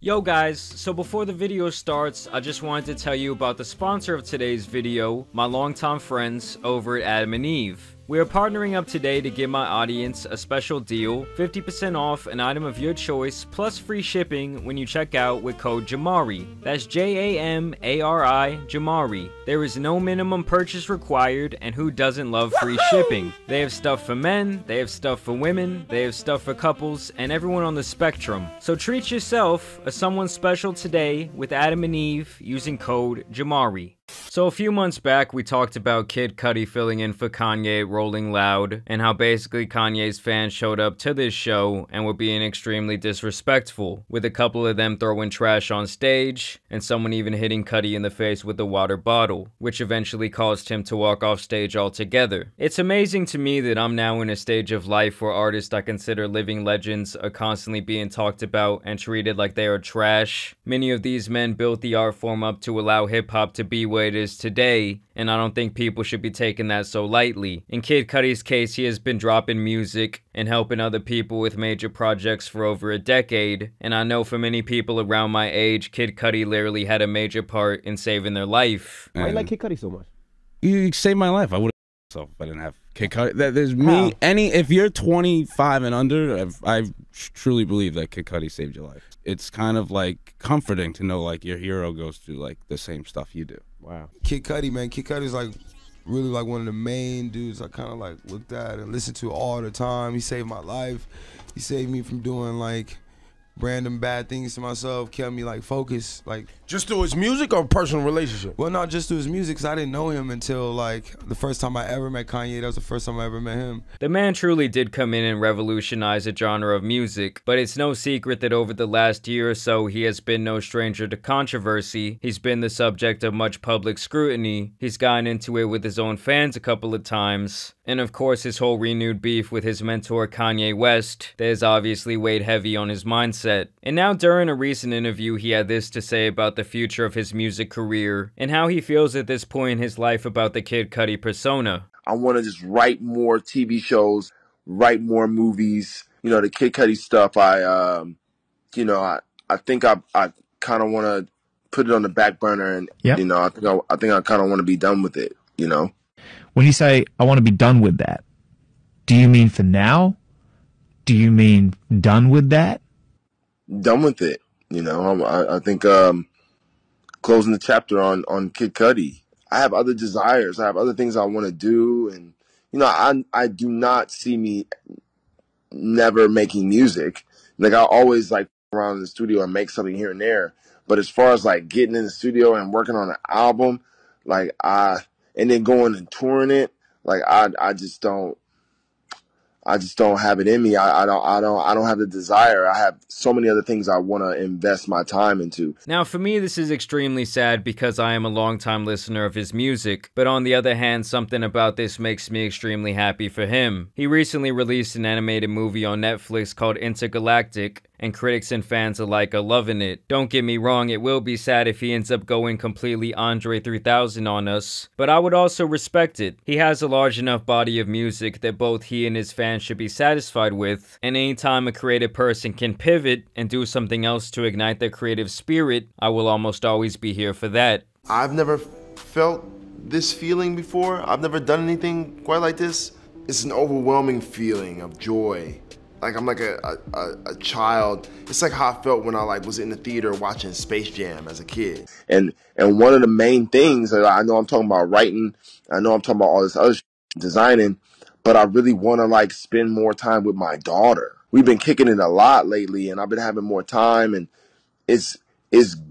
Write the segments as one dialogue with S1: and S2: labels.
S1: Yo guys, so before the video starts, I just wanted to tell you about the sponsor of today's video, my longtime friends over at Adam and Eve. We are partnering up today to give my audience a special deal, 50% off an item of your choice, plus free shipping when you check out with code JAMARI. That's J-A-M-A-R-I, JAMARI. There is no minimum purchase required, and who doesn't love free shipping? They have stuff for men, they have stuff for women, they have stuff for couples, and everyone on the spectrum. So treat yourself as someone special today with Adam and Eve using code JAMARI. So a few months back, we talked about Kid Cudi filling in for Kanye Rolling Loud, and how basically Kanye's fans showed up to this show and were being extremely disrespectful, with a couple of them throwing trash on stage, and someone even hitting Cudi in the face with a water bottle, which eventually caused him to walk off stage altogether. It's amazing to me that I'm now in a stage of life where artists I consider living legends are constantly being talked about and treated like they are trash. Many of these men built the art form up to allow hip-hop to be what it is today, and I don't think people should be taking that so lightly. In Kid Cudi's case, he has been dropping music and helping other people with major projects for over a decade, and I know for many people around my age, Kid Cudi literally had a major part in saving their life.
S2: Why you like Kid Cudi so much?
S3: You saved my life. I would have myself if I didn't have Kid Cudi. There's me. If you're 25 and under, I truly believe that Kid Cudi saved your life. It's kind of like comforting to know like your hero goes through like the same stuff you do.
S2: Wow.
S4: Kid Cudi, man. Kid Cudi's like really like one of the main dudes I kind of like looked at and listened to all the time. He saved my life. He saved me from doing like random bad things to myself, kept me like focused. Like
S5: just through his music or personal relationship?
S4: Well, not just through his music, because I didn't know him until like the first time I ever met Kanye. That was the first time I ever met him.
S1: The man truly did come in and revolutionize a genre of music, but it's no secret that over the last year or so he has been no stranger to controversy. He's been the subject of much public scrutiny. He's gotten into it with his own fans a couple of times. And of course his whole renewed beef with his mentor Kanye West that has obviously weighed heavy on his mindset. And now during a recent interview he had this to say about the future of his music career and how he feels at this point in his life about the Kid Cudi persona.
S6: I want to just write more TV shows, write more movies. You know, the Kid Cudi stuff, I think I kind of want to put it on the back burner, and you know, I think I kind of want to be done with it, you know.
S7: When you say, I want to be done with that, do you mean for now? Do you mean done with that?
S6: Done with it, you know. I think closing the chapter on Kid Cudi. I have other desires. I have other things I want to do, and you know, I do not see me never making music. Like I always like around in the studio and make something here and there. But as far as like getting in the studio and working on an album, like and then going and touring it, like I just don't have it in me. I don't have the desire. I have so many other things I want to invest my time into.
S1: Now for me this is extremely sad because I am a longtime listener of his music, but on the other hand something about this makes me extremely happy for him. He recently released an animated movie on Netflix called Intergalactic, and critics and fans alike are loving it. Don't get me wrong, it will be sad if he ends up going completely Andre 3000 on us, but I would also respect it. He has a large enough body of music that both he and his fans should be satisfied with, and anytime a creative person can pivot and do something else to ignite their creative spirit, I will almost always be here for that.
S5: I've never felt this feeling before. I've never done anything quite like this. It's an overwhelming feeling of joy. Like I'm like a child. It's like how I felt when I like was in the theater watching Space Jam as a kid.
S6: And one of the main things that I know I'm talking about writing, I know I'm talking about all this other designing, but I really want to like spend more time with my daughter. We've been kicking it a lot lately, and I've been having more time, and it's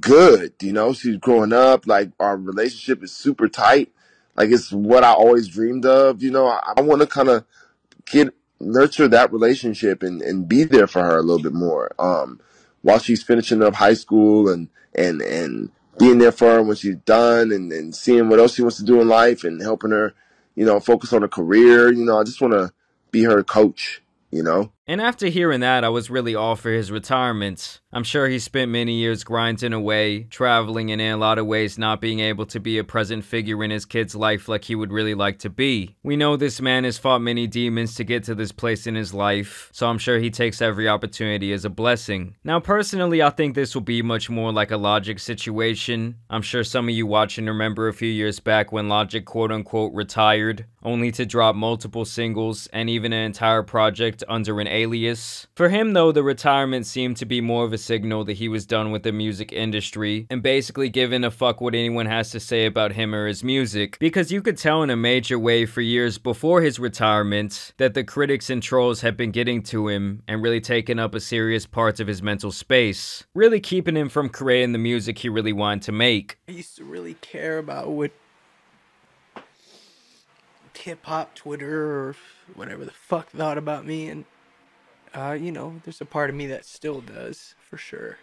S6: good, you know. She's growing up, like our relationship is super tight. Like it's what I always dreamed of, you know. I want to kind of nurture that relationship and be there for her a little bit more while she's finishing up high school, and being there for her when she's done, and seeing what else she wants to do in life and helping her, you know, focus on her career. You know, I just want to be her coach, you know.
S1: And after hearing that, I was really all for his retirement. I'm sure he spent many years grinding away, traveling, and in a lot of ways not being able to be a present figure in his kid's life like he would really like to be. We know this man has fought many demons to get to this place in his life, so I'm sure he takes every opportunity as a blessing. Now personally, I think this will be much more like a Logic situation. I'm sure some of you watching remember a few years back when Logic quote-unquote retired, only to drop multiple singles and even an entire project under an alias. For him though, the retirement seemed to be more of a signal that he was done with the music industry and basically giving a fuck what anyone has to say about him or his music, because you could tell in a major way for years before his retirement that the critics and trolls had been getting to him and really taking up a serious part of his mental space, really keeping him from creating the music he really wanted to make.
S2: I used to really care about what hip-hop Twitter or whatever the fuck thought about me, and you know, there's a part of me that still does, for sure.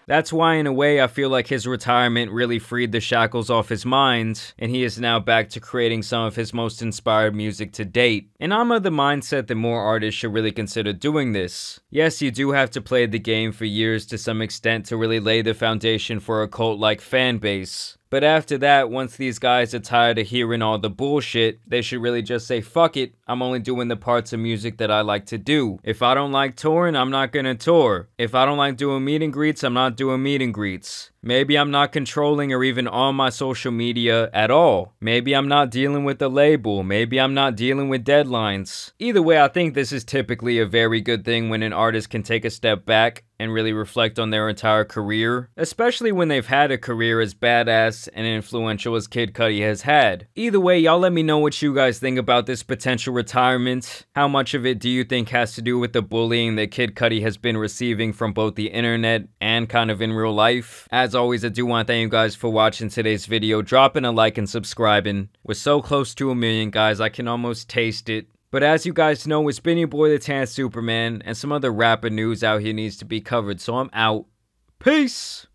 S1: That's why in a way I feel like his retirement really freed the shackles off his mind, and he is now back to creating some of his most inspired music to date. And I'm of the mindset that more artists should really consider doing this. Yes, you do have to play the game for years to some extent to really lay the foundation for a cult-like fan base. But after that, once these guys are tired of hearing all the bullshit, they should really just say, fuck it, I'm only doing the parts of music that I like to do. If I don't like touring, I'm not gonna tour. If I don't like doing meet and greets, I'm not doing meet and greets. Maybe I'm not controlling or even on my social media at all. Maybe I'm not dealing with the label. Maybe I'm not dealing with deadlines. Either way, I think this is typically a very good thing when an artist can take a step back and really reflect on their entire career, especially when they've had a career as badass and influential as Kid Cudi has had. Either way, y'all let me know what you guys think about this potential retirement. How much of it do you think has to do with the bullying that Kid Cudi has been receiving from both the internet and kind of in real life? As always, I do want to thank you guys for watching today's video, dropping a like and subscribing. We're so close to 1 million, guys, I can almost taste it. But as you guys know, it's been your boy the Tan Superman, and some other rapper news out here needs to be covered, so I'm out. Peace!